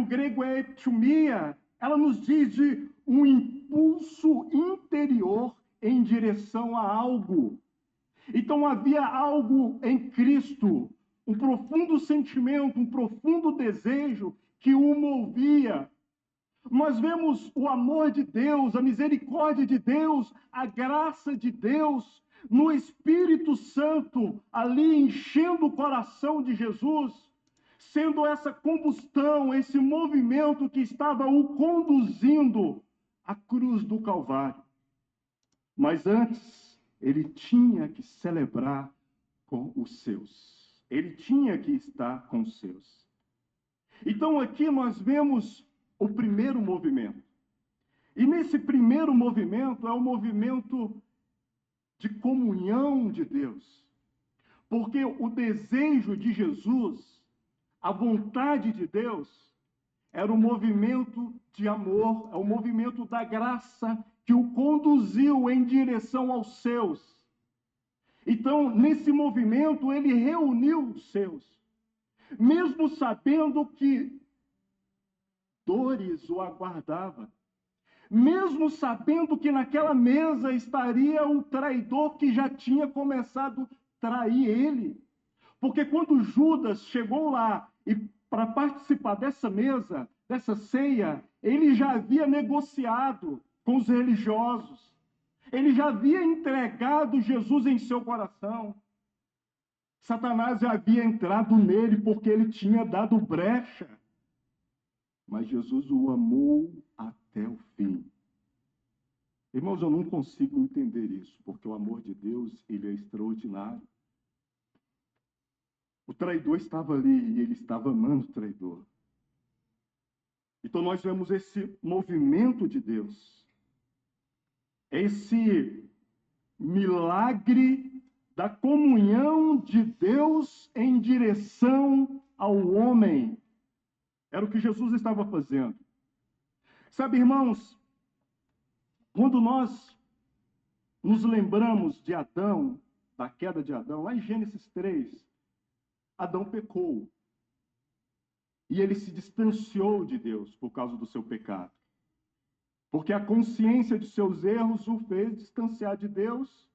grego é epithumia, ela nos diz de um impulso interior em direção a algo. Então havia algo em Cristo, um profundo sentimento, um profundo desejo que o movia. Nós vemos o amor de Deus, a misericórdia de Deus, a graça de Deus, no Espírito Santo, ali enchendo o coração de Jesus, sendo essa combustão, esse movimento que estava o conduzindo à cruz do Calvário. Mas antes, ele tinha que celebrar com os seus. Ele tinha que estar com os seus. Então aqui nós vemos o primeiro movimento. E nesse primeiro movimento é o movimento de comunhão de Deus. Porque o desejo de Jesus, a vontade de Deus, era um movimento de amor, é o movimento da graça que o conduziu em direção aos seus. Então, nesse movimento, ele reuniu os seus, mesmo sabendo que dores o aguardava, mesmo sabendo que naquela mesa estaria o traidor que já tinha começado a trair ele. Porque quando Judas chegou lá e para participar dessa mesa, dessa ceia, ele já havia negociado com os religiosos. Ele já havia entregado Jesus em seu coração. Satanás já havia entrado nele porque ele tinha dado brecha. Mas Jesus o amou até o fim. Irmãos, eu não consigo entender isso, porque o amor de Deus, ele é extraordinário. O traidor estava ali e ele estava amando o traidor. Então nós vemos esse movimento de Deus, esse milagre da comunhão de Deus em direção ao homem. Era o que Jesus estava fazendo. Sabe, irmãos, quando nós nos lembramos de Adão, da queda de Adão, lá em Gênesis 3, Adão pecou. E ele se distanciou de Deus por causa do seu pecado. Porque a consciência de seus erros o fez distanciar de Deus.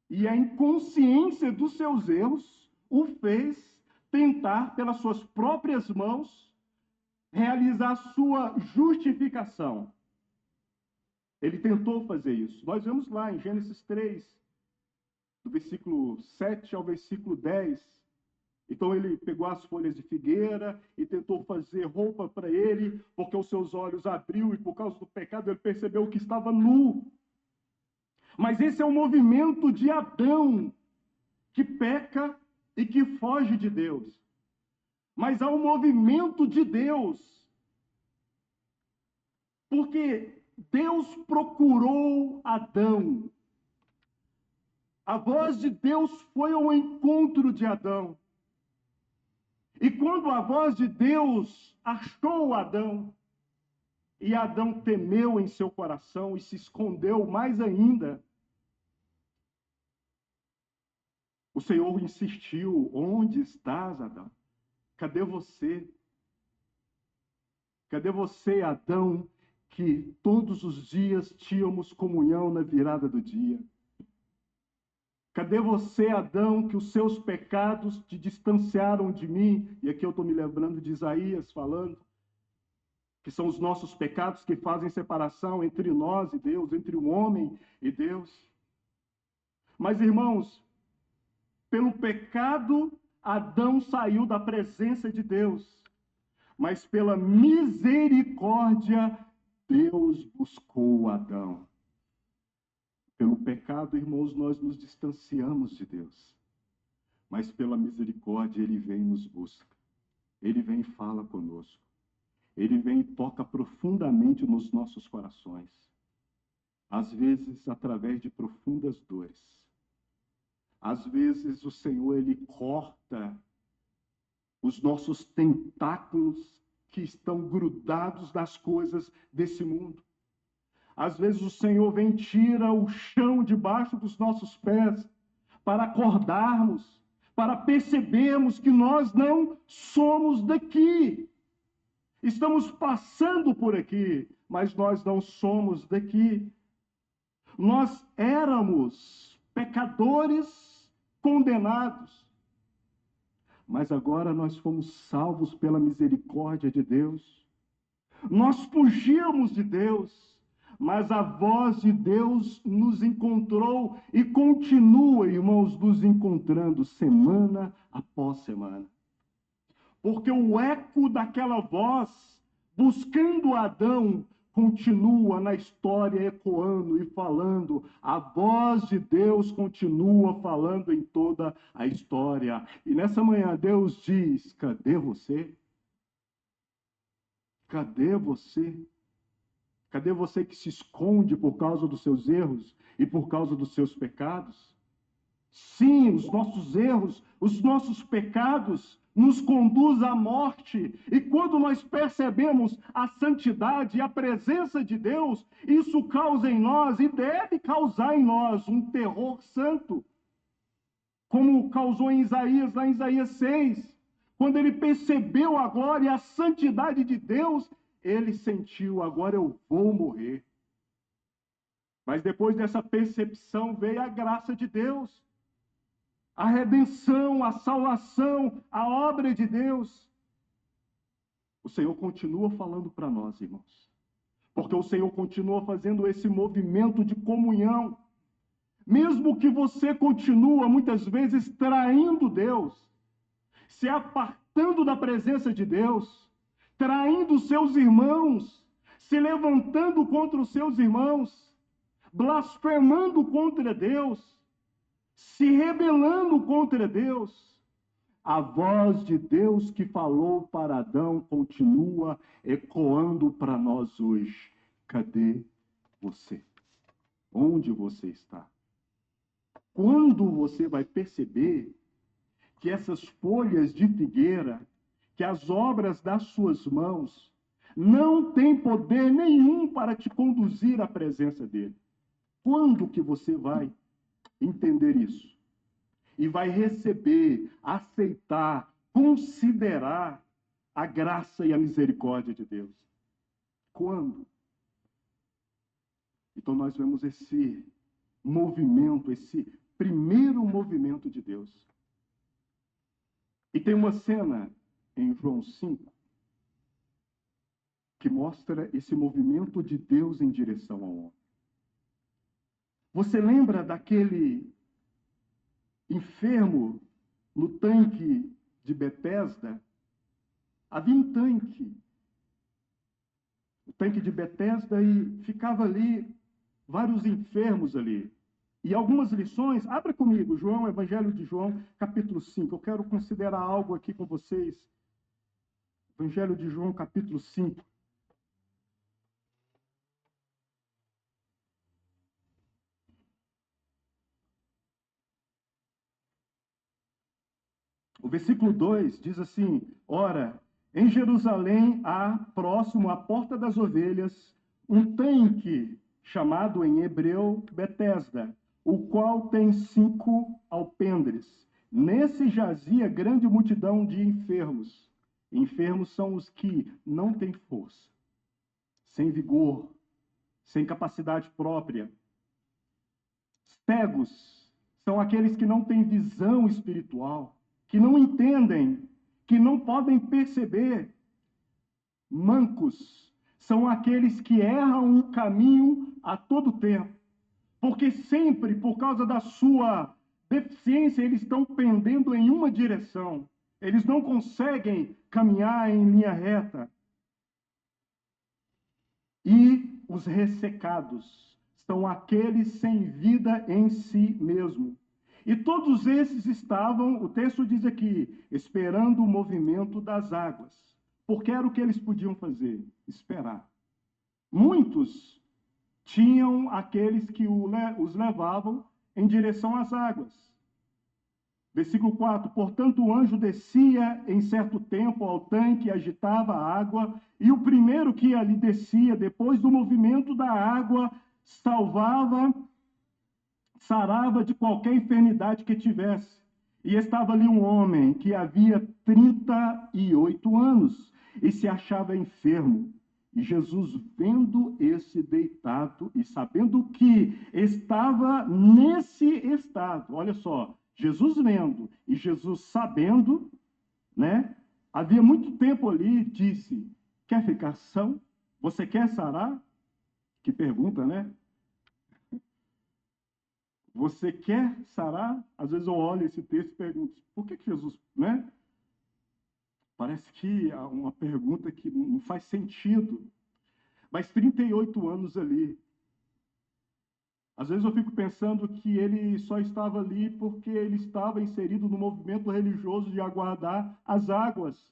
E a inconsciência dos seus erros o fez tentar, pelas suas próprias mãos, realizar a sua justificação. Ele tentou fazer isso. Nós vemos lá em Gênesis 3, do versículo 7 ao versículo 10. Então ele pegou as folhas de figueira e tentou fazer roupa para ele, porque os seus olhos abriu e por causa do pecado ele percebeu que estava nu. Mas esse é o movimento de Adão, que peca e que foge de Deus. Mas há um movimento de Deus, porque Deus procurou Adão. A voz de Deus foi ao encontro de Adão. E quando a voz de Deus achou Adão, e Adão temeu em seu coração e se escondeu mais ainda, o Senhor insistiu: onde estás, Adão? Cadê você? Cadê você, Adão, que todos os dias tínhamos comunhão na virada do dia? Cadê você, Adão, que os seus pecados te distanciaram de mim? E aqui eu estou me lembrando de Isaías falando, que são os nossos pecados que fazem separação entre nós e Deus, entre o homem e Deus. Mas, irmãos, pelo pecado, Adão saiu da presença de Deus. Mas pela misericórdia, Deus buscou Adão. Pelo pecado, irmãos, nós nos distanciamos de Deus. Mas pela misericórdia, Ele vem e nos busca. Ele vem e fala conosco. Ele vem e toca profundamente nos nossos corações. Às vezes, através de profundas dores. Às vezes, o Senhor, Ele corta os nossos tentáculos que estão grudados nas coisas desse mundo. Às vezes o Senhor vem e tira o chão debaixo dos nossos pés para acordarmos, para percebermos que nós não somos daqui. Estamos passando por aqui, mas nós não somos daqui. Nós éramos pecadores condenados, mas agora nós fomos salvos pela misericórdia de Deus. Nós fugíamos de Deus, mas a voz de Deus nos encontrou e continua, irmãos, nos encontrando semana após semana. Porque o eco daquela voz, buscando Adão, continua na história ecoando e falando. A voz de Deus continua falando em toda a história. E nessa manhã Deus diz: cadê você? Cadê você? Cadê você que se esconde por causa dos seus erros e por causa dos seus pecados? Sim, os nossos erros, os nossos pecados nos conduzem à morte. E quando nós percebemos a santidade e a presença de Deus, isso causa em nós e deve causar em nós um terror santo. Como causou em Isaías, lá em Isaías 6. Quando ele percebeu a glória e a santidade de Deus, ele sentiu: agora eu vou morrer. Mas depois dessa percepção veio a graça de Deus. A redenção, a salvação, a obra de Deus. O Senhor continua falando para nós, irmãos. Porque o Senhor continua fazendo esse movimento de comunhão. Mesmo que você continua, muitas vezes, traindo Deus, se apartando da presença de Deus, traindo seus irmãos, se levantando contra os seus irmãos, blasfemando contra Deus, se rebelando contra Deus, a voz de Deus que falou para Adão continua ecoando para nós hoje. Cadê você? Onde você está? Quando você vai perceber que essas folhas de figueira, que as obras das suas mãos, não têm poder nenhum para te conduzir à presença dele? Quando que você vai entender isso? E vai receber, aceitar, considerar a graça e a misericórdia de Deus? Quando? Então nós vemos esse movimento, esse primeiro movimento de Deus. E tem uma cena em João 5 que mostra esse movimento de Deus em direção ao homem. Você lembra daquele enfermo no tanque de Betesda? Havia um tanque, o tanque de Betesda, e ficava ali vários enfermos ali. E algumas lições, abra comigo, João, Evangelho de João, capítulo 5. Eu quero considerar algo aqui com vocês. Evangelho de João, capítulo 5. O versículo 2 diz assim: ora, em Jerusalém há, próximo à porta das ovelhas, um tanque chamado em hebreu Betesda, o qual tem 5 alpendres. Nesse jazia grande multidão de enfermos. Enfermos são os que não têm força, sem vigor, sem capacidade própria. Cegos são aqueles que não têm visão espiritual, que não entendem, que não podem perceber. Mancos são aqueles que erram o caminho a todo tempo, porque sempre, por causa da sua deficiência, eles estão pendendo em uma direção. Eles não conseguem caminhar em linha reta. E os ressecados são aqueles sem vida em si mesmo. E todos esses estavam, o texto diz aqui, esperando o movimento das águas. Porque era o que eles podiam fazer, esperar. Muitos tinham aqueles que os levavam em direção às águas. Versículo 4, portanto o anjo descia em certo tempo ao tanque, agitava a água, e o primeiro que ali descia, depois do movimento da água, sarava de qualquer enfermidade que tivesse. E estava ali um homem que havia 38 anos, e se achava enfermo. E Jesus, vendo esse deitado e sabendo que estava nesse estado, olha só, Jesus vendo e Jesus sabendo, né? Havia muito tempo ali, disse: quer ficar são? Você quer sarar? Que pergunta, né? Você quer sarar? Às vezes eu olho esse texto e pergunto: por que Jesus, né? Parece que é uma pergunta que não faz sentido. Mas 38 anos ali. Às vezes eu fico pensando que ele só estava ali porque ele estava inserido no movimento religioso de aguardar as águas.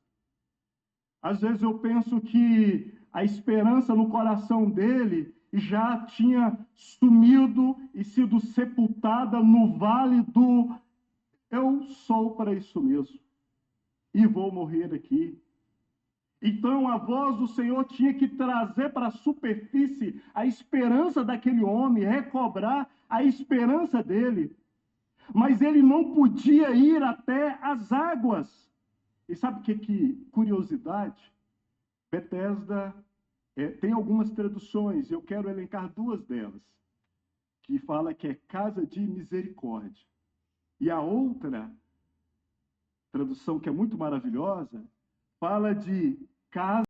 Às vezes eu penso que a esperança no coração dele já tinha sumido e sido sepultada no vale do eu sou para isso mesmo e vou morrer aqui. Então a voz do Senhor tinha que trazer para a superfície a esperança daquele homem, recobrar a esperança dele. Mas ele não podia ir até as águas. E sabe o que curiosidade? Betesda tem algumas traduções, eu quero elencar duas delas, que fala que é casa de misericórdia. E a outra tradução, que é muito maravilhosa, fala de casa